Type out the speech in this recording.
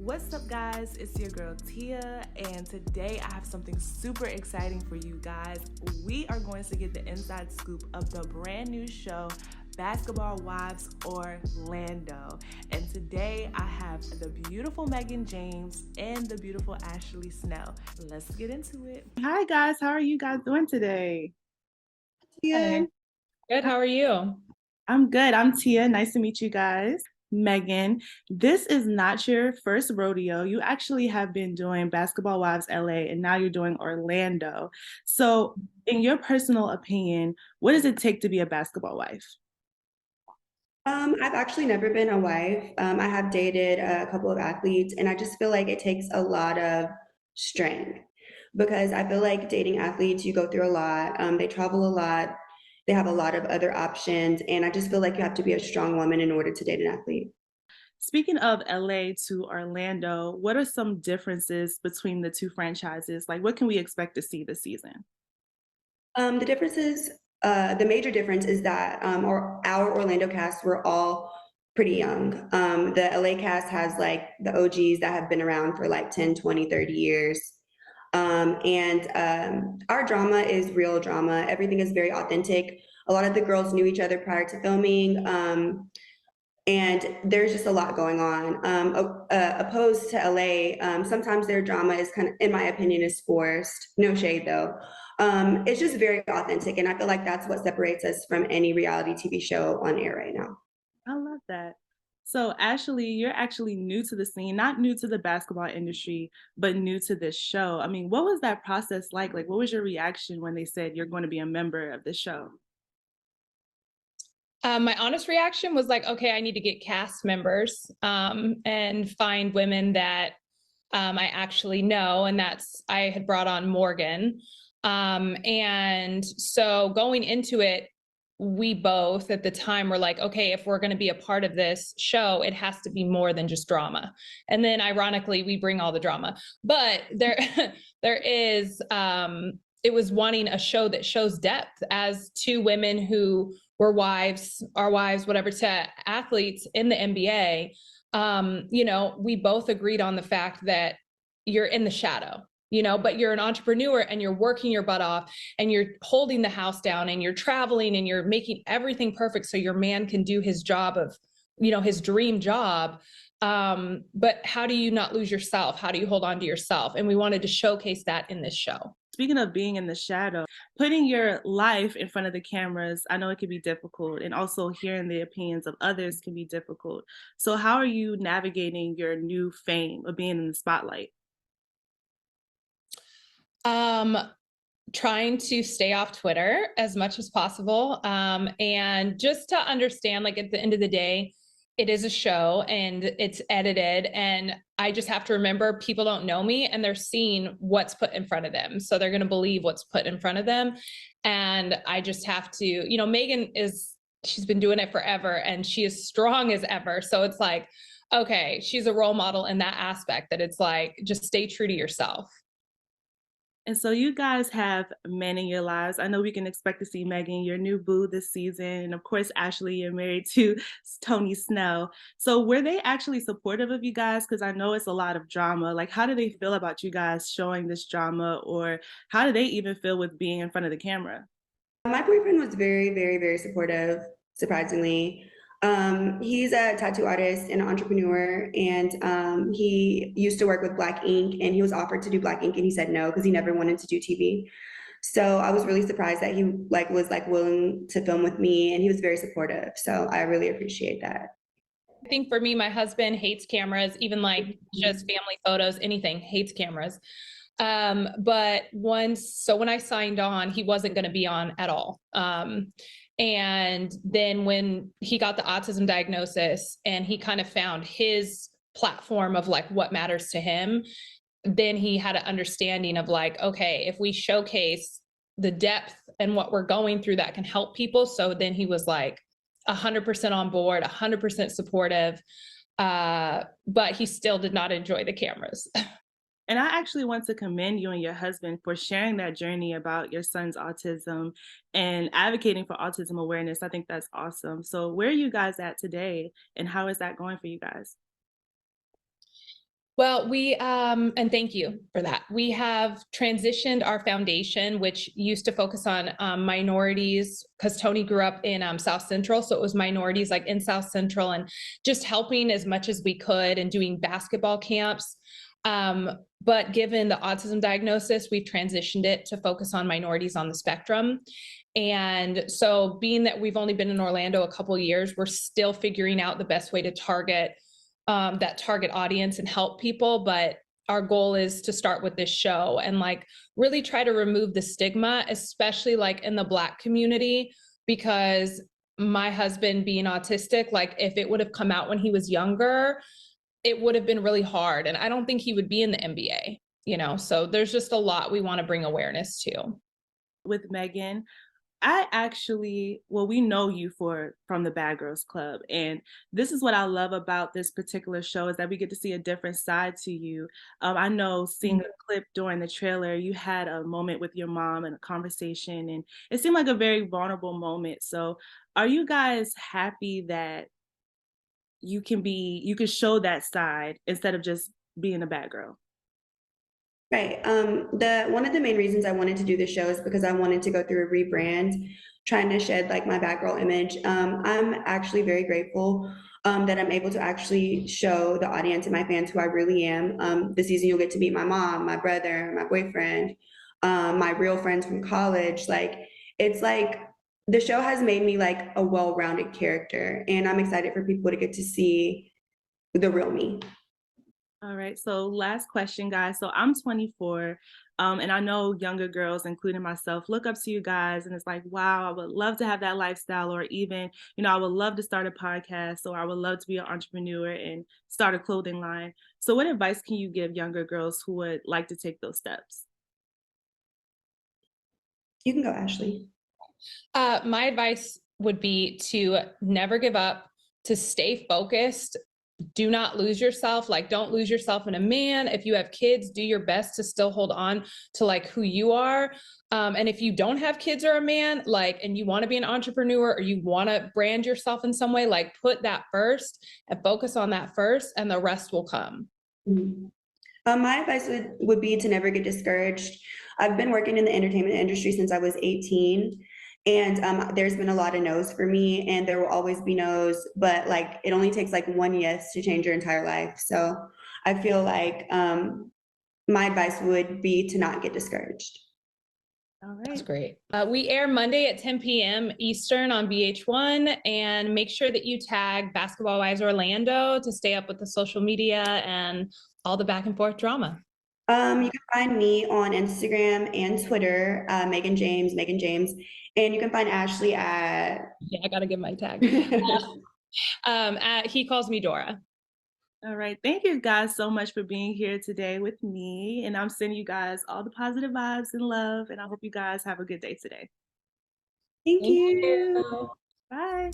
What's up, guys? It's your girl Tia, and today I have something super exciting for you guys. We are going to get the inside scoop of the brand new show, Basketball Wives Orlando. And today I have the beautiful Mehgan James and the beautiful Ashley Snell. Let's get into it. Hi, guys. How are you guys doing today? Hey, Tia. good. How are you? I'm good. I'm Tia. Nice to meet you guys. Mehgan, this is not your first rodeo. You actually have been doing Basketball Wives LA and now you're doing Orlando. So, in your personal opinion, what does it take to be a basketball wife? I've actually never been a wife. I have dated a couple of athletes, and I just feel like it takes a lot of strength because I feel like dating athletes, you go through a lot. They travel a lot, they have a lot of other options, and I just feel like you have to be a strong woman in order to date an athlete. Speaking of LA to Orlando, what are some differences between the two franchises? Like, what can we expect to see this season? The differences, the major difference is that our Orlando cast were all pretty young. The LA cast has like the OGs that have been around for like 10, 20, 30 years. And our drama is real drama. Everything is very authentic. A lot of the girls knew each other prior to filming. And there's just a lot going on. Opposed to LA, sometimes their drama is kind of, in my opinion, is forced. No shade though. It's just very authentic, and I feel like that's what separates us from any reality TV show on air right now. I love that. So, Ashley, you're actually new to the scene, not new to the basketball industry, but new to this show. I mean, what was that process like? Like, what was your reaction when they said you're going to be a member of the show? My honest reaction was like, okay, I need to get cast members and find women that I actually know. And I had brought on Morgan. And so going into it, we both at the time were like, okay, if we're going to be a part of this show, it has to be more than just drama. And then ironically, we bring all the drama. But there, there is, it was wanting a show that shows depth as two women who were wives, our wives, whatever, to athletes in the NBA. We both agreed on the fact that you're in the shadow, but you're an entrepreneur and you're working your butt off and you're holding the house down and you're traveling and you're making everything perfect so your man can do his job of, his dream job. But how do you not lose yourself? How do you hold on to yourself? And we wanted to showcase that in this show. Speaking of being in the shadow, putting your life in front of the cameras, I know it can be difficult, and also hearing the opinions of others can be difficult. So, how are you navigating your new fame of being in the spotlight? Um, Trying to stay off Twitter as much as possible. And just to understand, like at the end of the day, it is a show and it's edited. And I just have to remember people don't know me and they're seeing what's put in front of them. So they're going to believe what's put in front of them. And I just have to, she's been doing it forever and she is strong as ever. So it's like, okay, she's a role model in that aspect that it's like, just stay true to yourself. And so you guys have men in your lives. I know we can expect to see Mehgan, your new boo this season. And of course, Ashley, you're married to Tony Snell. So were they actually supportive of you guys? Because I know it's a lot of drama. Like, how do they feel about you guys showing this drama? Or how do they even feel with being in front of the camera? My boyfriend was very, very, very supportive, surprisingly. He's a tattoo artist and an entrepreneur, and he used to work with Black Ink, and he was offered to do Black Ink, and he said no because he never wanted to do TV. So I was really surprised that he was willing to film with me, and he was very supportive. So I really appreciate that. I think for me, my husband hates cameras, even like just family photos, anything, hates cameras. But when I signed on, he wasn't going to be on at all. And then when he got the autism diagnosis and he kind of found his platform of like what matters to him, then he had an understanding of like, okay, if we showcase the depth and what we're going through, that can help people. So then he was like 100% on board, 100% supportive. But he still did not enjoy the cameras. And I actually want to commend you and your husband for sharing that journey about your son's autism and advocating for autism awareness. I think that's awesome. So, where are you guys at today, and how is that going for you guys? Well, and thank you for that. We have transitioned our foundation, which used to focus on minorities, because Tony grew up in South Central. So it was minorities like in South Central and just helping as much as we could and doing basketball camps. But given the autism diagnosis, we've transitioned it to focus on minorities on the spectrum. And so being that we've only been in Orlando a couple of years, we're still figuring out the best way to target that target audience and help people. But our goal is to start with this show and like really try to remove the stigma, especially like in the Black community, because my husband being autistic, like if it would have come out when he was younger, it would have been really hard. And I don't think he would be in the NBA, you know? So there's just a lot we want to bring awareness to. With Mehgan, we know you from the Bad Girls Club, and this is what I love about this particular show is that we get to see a different side to you. I know seeing a clip during the trailer, you had a moment with your mom and a conversation, and it seemed like a very vulnerable moment. So, are you guys happy that you can show that side instead of just being a bad girl? Right. The one of the main reasons I wanted to do this show is because I wanted to go through a rebrand, trying to shed like my bad girl image. I'm actually very grateful that I'm able to actually show the audience and my fans who I really am. This season, you'll get to meet my mom, my brother, my boyfriend, my real friends from college. It's like the show has made me like a well-rounded character, and I'm excited for people to get to see the real me. All right. So last question, guys. So I'm 24, and I know younger girls, including myself, look up to you guys, and it's like, wow, I would love to have that lifestyle, or even, I would love to start a podcast, or I would love to be an entrepreneur and start a clothing line. So what advice can you give younger girls who would like to take those steps? You can go, Ashley. My advice would be to never give up, to stay focused. Do not lose yourself. Like, don't lose yourself in a man. If you have kids, do your best to still hold on to like who you are. And if you don't have kids or a man, like, and you want to be an entrepreneur or you want to brand yourself in some way, like put that first and focus on that first, and the rest will come. Mhm. My advice would be to never get discouraged. I've been working in the entertainment industry since I was 18, and there's been a lot of no's for me, and there will always be no's, but like it only takes like one yes to change your entire life. So I feel like my advice would be to not get discouraged. All right. That's great. We air Monday at 10 p.m. Eastern on VH1, and make sure that you tag Basketball Wives Orlando to stay up with the social media and all the back and forth drama. You can find me on Instagram and Twitter, Mehgan James, and you can find Ashley at. Yeah, I gotta give my tag. He calls me Dora. All right. Thank you guys so much for being here today with me. And I'm sending you guys all the positive vibes and love. And I hope you guys have a good day today. Thank Thank you. you. Bye.